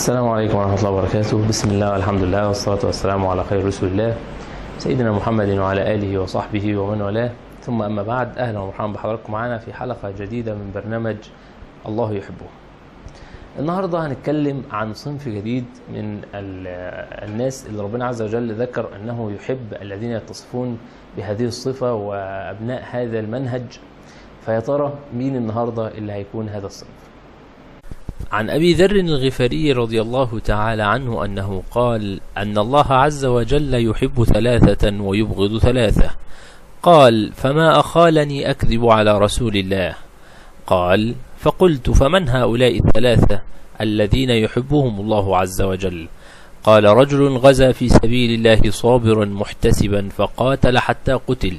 السلام عليكم ورحمة الله وبركاته. بسم الله والحمد لله والصلاة والسلام على خير رسول الله سيدنا محمد وعلى آله وصحبه ومن والاه، ثم أما بعد. أهلا ومرحبا بحضراتكم معنا في حلقة جديدة من برنامج الله يحبه. النهاردة هنتكلم عن صنف جديد من الناس اللي ربنا عز وجل ذكر أنه يحب الذين يتصفون بهذه الصفة وأبناء هذا المنهج. فيا ترى مين النهاردة اللي هيكون هذا الصنف؟ عن أبي ذر الغفاري رضي الله تعالى عنه أنه قال أن الله عز وجل يحب ثلاثة ويبغض ثلاثة. قال: فما أخالني أكذب على رسول الله؟ قال: فقلت: فمن هؤلاء الثلاثة الذين يحبهم الله عز وجل؟ قال: رجل غزا في سبيل الله صابرا محتسبا فقاتل حتى قتل،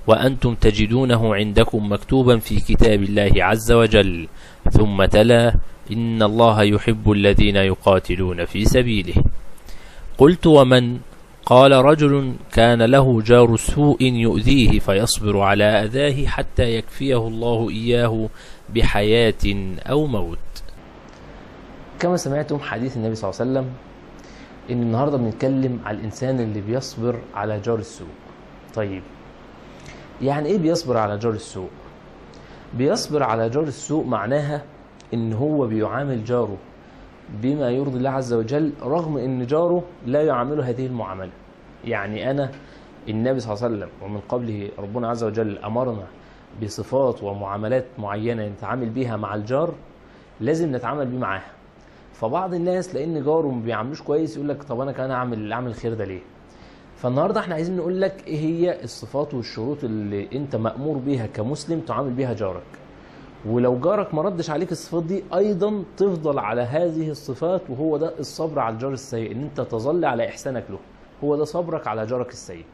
وأنتم تجدونه عندكم مكتوبا في كتاب الله عز وجل. ثم تلا: إن الله يحب الذين يقاتلون في سبيله. قلت: ومن؟ قال: رجل كان له جار سوء يؤذيه فيصبر على أذاه حتى يكفيه الله إياه بحياة أو موت. كما سمعتم حديث النبي صلى الله عليه وسلم إن النهاردة بنتكلم على الإنسان اللي بيصبر على جار السوء. طيب، يعني إيه بيصبر على جار السوء؟ بيصبر على جار السوء معناها إن هو بيعامل جاره بما يرضي الله عز وجل رغم إن جاره لا يعامله هذه المعاملة. يعني النبي صلى الله عليه وسلم ومن قبله ربنا عز وجل أمرنا بصفات ومعاملات معينة نتعامل بيها مع الجار، لازم نتعامل بيه معاها. فبعض الناس لأن جاره ما بيعاملوش كويس يقول لك: طب أنا كمان أعمل الخير ده ليه؟ فالنهاردة احنا عايزين نقول لك إيه هي الصفات والشروط اللي أنت مأمور بيها كمسلم تعامل بيها جارك، ولو جارك ما ردش عليك الصفات دي أيضا تفضل على هذه الصفات. وهو ده الصبر على الجار السيء، إن أنت تظل على إحسانك له، هو ده صبرك على جارك السيء.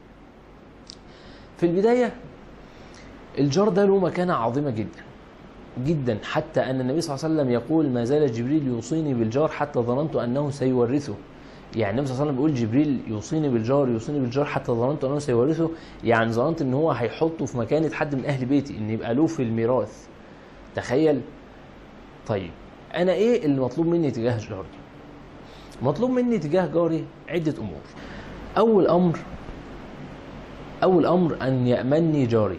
في البداية الجار ده له مكانة عظيمة جدا جدا، حتى أن النبي صلى الله عليه وسلم يقول: ما زال جبريل يوصيني بالجار حتى ظننت أنه سيورثه. يعني النبي صلى الله عليه وسلم بيقول: جبريل يوصيني بالجار حتى ظننت أنه سيورثه، يعني ظننت أن هو هيحطه في مكانة حد من أهل بيتي، أن يبقى له في الميراث. تخيل. طيب، أنا إيه اللي مطلوب مني تجاه جاري؟ مطلوب مني تجاه جاري عدة أمور. أول أمر أن يأمنني جاري،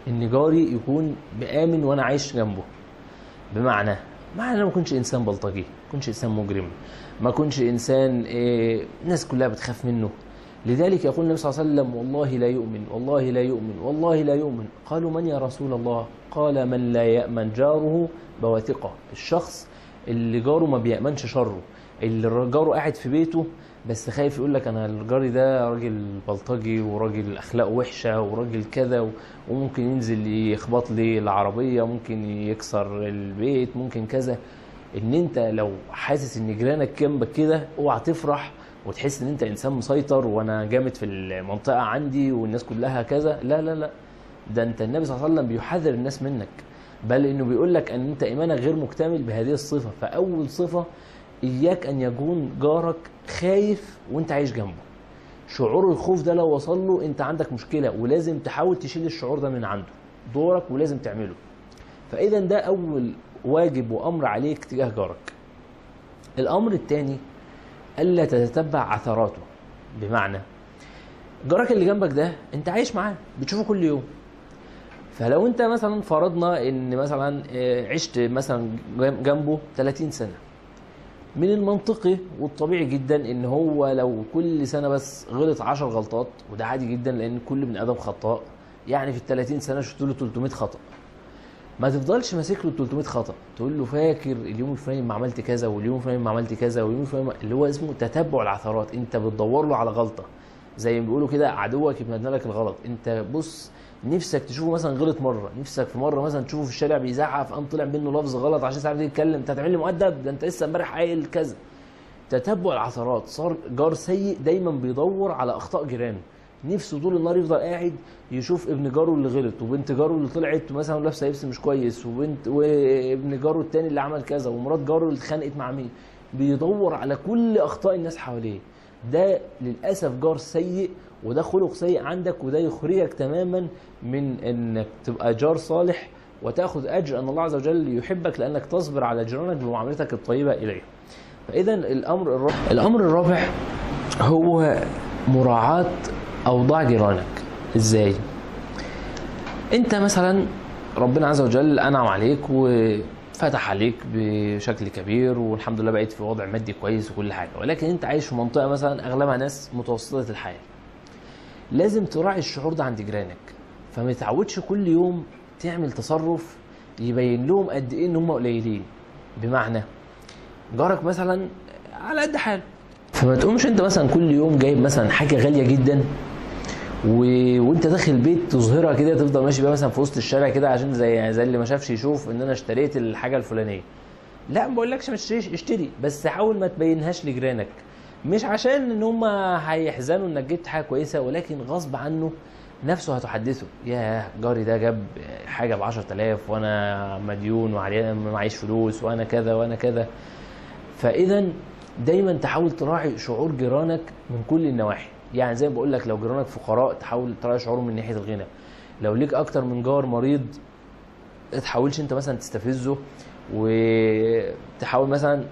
إن جاري يكون بآمن وأنا عايش جنبه. بمعنى أنا ما كنتش إنسان بلطجي، ما كنتش إنسان مجرم، ما كنتش إنسان الناس كلها بتخاف منه. لذلك يقول النبي صلى الله عليه وسلم: والله لا يؤمن، والله لا يؤمن، والله لا يؤمن. قالوا: من يا رسول الله؟ قال: من لا يأمن جاره بوثقه. الشخص اللي جاره ما بيأمنش شره، اللي جاره قاعد في بيته بس خايف يقول لك: أنا الجاري ده راجل بلطجي وراجل أخلاقه وحشة وراجل كذا، وممكن ينزل يخبط لي العربية، ممكن يكسر البيت، ممكن كذا. إن أنت لو حاسس إن جيرانك جنبك كده اوعى تفرح وتحس ان انت انسان مسيطر وانا جامد في المنطقه عندي والناس كلها كذا. لا لا لا، ده انت النبي صلى الله عليه وسلم بيحذر الناس منك، بل انه بيقول لك ان انت ايمانك غير مكتمل بهذه الصفه. فاول صفه: اياك ان يكون جارك خايف وانت عايش جنبه. شعور الخوف ده لو وصل له انت عندك مشكله، ولازم تحاول تشيل الشعور ده من عنده، دورك ولازم تعمله. فاذا ده اول واجب وامر عليك تجاه جارك. الامر الثاني: ألا تتتبع عثراته. بمعنى جارك اللي جنبك ده انت عايش معاه بتشوفه كل يوم، فلو انت مثلا فرضنا ان مثلا عشت مثلا جنبه 30 سنة، من المنطقي والطبيعي جدا ان هو لو كل سنة بس غلط 10 غلطات، وده عادي جدا لان كل بني ادم خطاء، يعني في 30 سنة شفت له 300 خطأ. ما تفضلش ماسك له 300 خطأ تقول له: فاكر اليوم الفلاني ما عملت كذا، واليوم الفلاني ما عملت كذا، واليوم الفلاني اللي هو اسمه تتبع العثرات. انت بتدور له على غلطة، زي ما بيقولوا كده: عدوك يتمنى لك الغلط. انت بص، نفسك تشوفه مثلا غلط مرة، نفسك في مرة مثلا تشوفه في الشارع بيزعق فقام طلع منه لفظ غلط عشان ساعة يتكلم، انت هتعمل لي مؤدب؟ ده انت لسه امبارح قايل كذا. تتبع العثرات. صار جار سيء دايما بيدور على اخطاء جيرانه، نفسه طول النهار يفضل قاعد يشوف ابن جاره اللي غلط، وبنت جاره اللي طلعت مثلا لابسه لبس مش كويس، وابن جاره التاني اللي عمل كذا، ومرات جاره اللي اتخانقت مع مين. بيدور على كل اخطاء الناس حواليه. ده للاسف جار سيء، وده خلق سيء عندك، وده يخرجك تماما من انك تبقى جار صالح وتاخذ اجر ان الله عز وجل يحبك لانك تصبر على جيرانك بمعاملتك الطيبه اليه. فاذا الامر الرابع هو مراعاة اوضاع جيرانك. ازاي؟ انت مثلا ربنا عز وجل انعم عليك وفتح عليك بشكل كبير والحمد لله بقيت في وضع مادي كويس وكل حاجه، ولكن انت عايش في منطقه مثلا اغلبها ناس متوسطه الحياه. لازم تراعي الشعور ده عند جيرانك، فما تتعودش كل يوم تعمل تصرف يبين لهم قد ايه ان هم قليلين. بمعنى جارك مثلا على قد حاله، فما تقومش انت مثلا كل يوم جايب مثلا حاجه غاليه جدا وانت داخل البيت تظهرها كده، تفضل ماشي بيها مثلا في وسط الشارع كده عشان زي اللي ما شافش يشوف ان انا اشتريت الحاجه الفلانيه. لا، ما بقولكش ما تشتريش، اشتري، بس حاول ما تبينهاش لجيرانك، مش عشان ان هم هيحزنوا انك جبت حاجه كويسه، ولكن غصب عنه نفسه هتحدثه، ياه جاري ده جاب حاجه ب 10000 وانا مديون وعليا معيش فلوس وانا كذا وانا كذا. فاذا دايما تحاول تراعي شعور جيرانك من كل النواحي. يعني زي ما بقول لك، لو جيرانك فقراء تحاول تراعي شعورهم من ناحيه الغنى. لو ليك اكتر من جار مريض ما تحاولش انت مثلا تستفزه وتحاول مثلا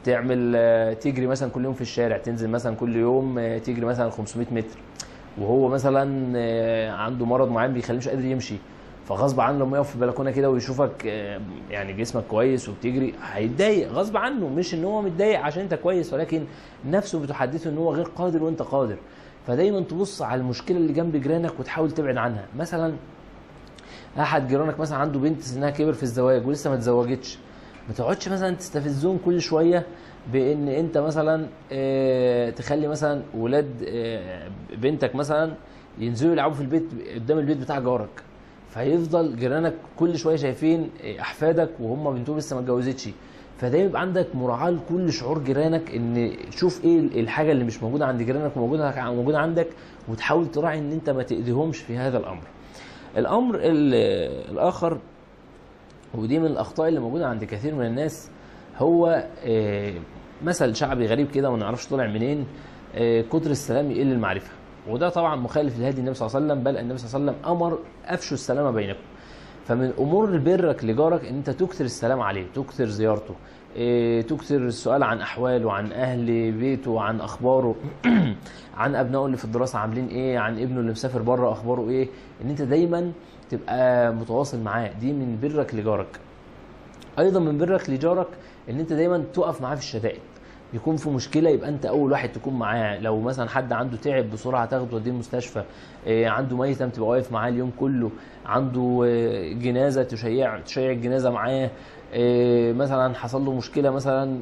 تعمل تجري مثلا كل يوم في الشارع، تنزل مثلا كل يوم تجري مثلا 500 متر، وهو مثلا عنده مرض معين بيخليه مش قادر يمشي، فغصب عنه لما يقف في البلكونه كده ويشوفك يعني جسمك كويس وبتجري هيتضايق غصب عنه، مش ان هو متضايق عشان انت كويس، ولكن نفسه بتحدثه ان هو غير قادر وانت قادر. فدايما تبص على المشكله اللي جنب جيرانك وتحاول تبعد عنها. مثلا احد جيرانك مثلا عنده بنت سنها كبر في الزواج ولسه ما اتزوجتش، ما تقعدش مثلا تستفزهم كل شويه بان انت مثلا تخلي مثلا ولاد بنتك مثلا ينزلوا يلعبوا في البيت قدام البيت بتاع جارك، فيفضل جيرانك كل شويه شايفين احفادك وهم بنتهم لسه ما اتجوزتش. فدايما يبقى عندك مراعاه لكل شعور جيرانك، ان تشوف ايه الحاجه اللي مش موجوده عند جيرانك وموجوده عندك، وتحاول تراعي ان انت ما تاذيهمش في هذا الامر. الامر الاخر، ودي من الاخطاء اللي موجوده عند كثير من الناس، هو مثل شعبي غريب كده وما نعرفش طلع منين، كتر السلام يقل المعرفه. وده طبعا مخالف لهدي النبي صلى الله عليه وسلم، بل النبي صلى الله عليه وسلم امر افشوا السلام بينكم. فمن امور برك لجارك ان انت تكثر السلام عليه، تكثر زيارته، تكثر السؤال عن احواله، وعن اهل بيته، وعن اخباره عن ابنائه اللي في الدراسه عاملين ايه، عن ابنه اللي مسافر بره اخباره ايه، ان انت دايما تبقى متواصل معاه. دي من برك لجارك. ايضا من برك لجارك ان انت دايما تقف معاه في الشدائد، يكون في مشكله يبقى انت اول واحد تكون معاه. لو مثلا حد عنده تعب بسرعه تاخده توديه المستشفى، عنده ميتم تبقى واقف معاه اليوم كله، عنده جنازه تشيع الجنازه معاه، مثلا حصل له مشكله مثلا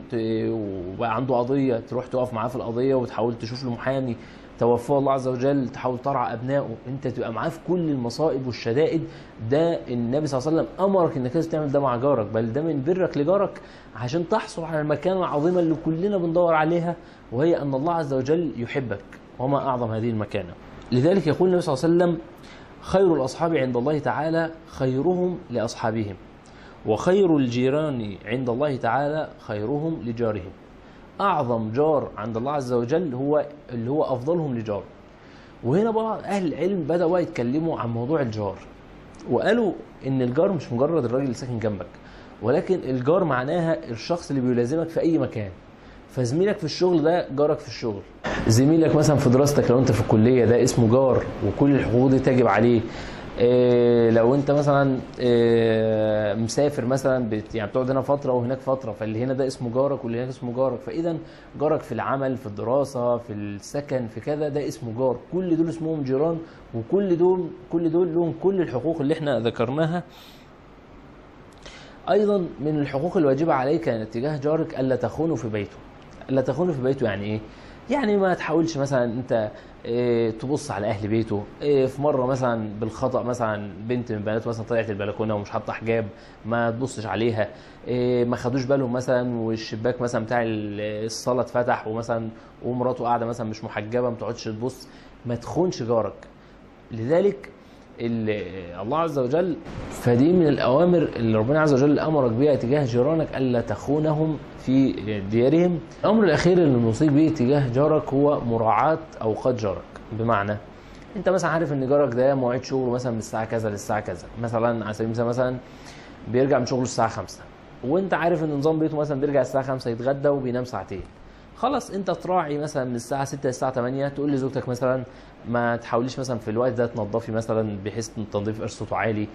وبقى عنده قضيه تروح تقف معاه في القضيه وتحاول تشوف له محامي، توفاه الله عز وجل تحاول ترعى ابنائه، انت تبقى معاه في كل المصائب والشدائد. ده النبي صلى الله عليه وسلم امرك انك لازم تعمل ده مع جارك، بل ده من برك لجارك عشان تحصل على المكانه العظيمه اللي كلنا بندور عليها، وهي ان الله عز وجل يحبك، وما اعظم هذه المكانه. لذلك يقول النبي صلى الله عليه وسلم: خير الاصحاب عند الله تعالى خيرهم لاصحابهم، وخير الجيران عند الله تعالى خيرهم لجارهم. اعظم جار عند الله عز وجل هو اللي هو افضلهم لجار. وهنا بقى اهل العلم بداوا يتكلموا عن موضوع الجار، وقالوا ان الجار مش مجرد الراجل اللي ساكن جنبك، ولكن الجار معناها الشخص اللي بيلازمك في اي مكان. فزميلك في الشغل ده جارك في الشغل، زميلك مثلا في دراستك لو انت في الكليه ده اسمه جار، وكل الحقوق دي تجب عليه. لو انت مثلا مسافر مثلا يعني بتقعد هنا فتره وهناك فتره، فاللي هنا ده اسمه جارك واللي هناك اسمه جارك. فاذا جارك في العمل، في الدراسه، في السكن، في كذا، ده اسمه جار. كل دول اسمهم جيران، وكل دول لهم كل الحقوق اللي احنا ذكرناها. ايضا من الحقوق الواجبه عليك تجاه جارك الا تخونه في بيته. الا تخونه في بيته يعني ايه؟ يعني ما تحاولش مثلا انت تبص على اهل بيته. في مره مثلا بالخطا مثلا بنت من بناته مثلا طلعت البلكونه ومش حاطه حجاب، ما تبصش عليها. ما خدوش بالهم مثلا والشباك مثلا بتاع الصاله اتفتح ومثلا ومراته قاعده مثلا مش محجبه، ما تقعدش تبص. ما تخونش جارك. لذلك الله عز وجل، فدي من الأوامر اللي ربنا عز وجل أمرك بها تجاه جيرانك ألا تخونهم في ديارهم. الأمر الأخير اللي نوصيك به تجاه جارك هو مراعاة أوقات جارك. بمعنى أنت مثلا عارف إن جارك ده مواعيد شغله مثلا من الساعة كذا للساعة كذا، مثلا على سبيل المثال مثلا بيرجع من شغله الساعة 5، وانت عارف ان نظام بيته مثلا بيرجع الساعه 5 يتغدى وبينام ساعتين، خلاص انت تراعي مثلا من الساعه 6 للساعه 8 تقول لزوجتك مثلا ما تحاوليش مثلا في الوقت ده تنظفي مثلا، بحيث ان التنظيف يبقاش صوته عالي.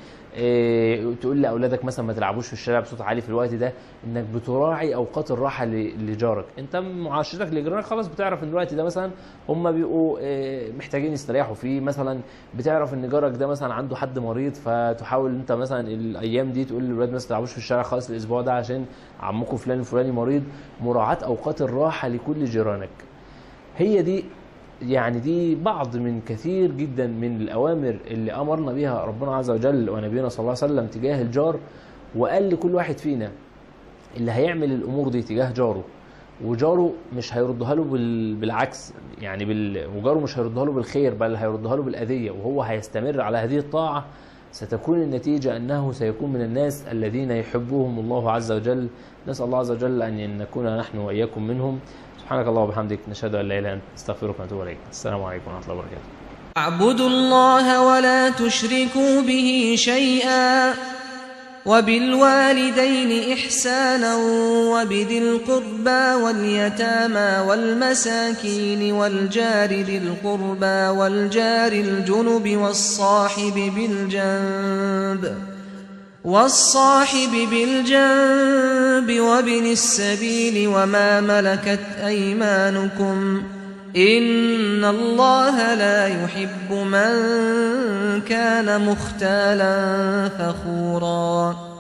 تقول لاولادك مثلا ما تلعبوش في الشارع بصوت عالي في الوقت ده، انك بتراعي اوقات الراحه لجارك. انت معاشرتك لجيرانك خلاص بتعرف ان الوقت ده مثلا هم بيبقوا محتاجين يستريحوا فيه، مثلا بتعرف ان جارك ده مثلا عنده حد مريض، فتحاول انت مثلا الايام دي تقول للولاد مثلا ما تلعبوش في الشارع خالص الاسبوع ده عشان عمكم فلان الفلاني مريض. مراعاه اوقات الراحه لكل جيرانك، هي دي يعني دي بعض من كثير جدا من الأوامر اللي أمرنا بها ربنا عز وجل ونبينا صلى الله عليه وسلم تجاه الجار. وقال لكل واحد فينا اللي هيعمل الأمور دي تجاه جاره، وجاره مش هيردها له بالعكس يعني وجاره مش هيردها له بالخير، بل هيردها له بالأذية، وهو هيستمر على هذه الطاعة، ستكون النتيجة أنه سيكون من الناس الذين يحبهم الله عز وجل. نسأل الله عز وجل أن نكون نحن وإياكم منهم. سبحانك اللهم وبحمدك، نشهد أن لا إله إلا أنت، نستغفرك ونتوب إليك. السلام عليكم ورحمة الله وبركاته. اعبدوا الله ولا تشركوا به شيئا وبالوالدين إحسانا وبذي القربى واليتامى والمساكين والجار ذي القربى والجار الجنب والصاحب بالجنب وابن السبيل وما ملكت أيمانكم إن الله لا يحب من كان مختالا فخورا.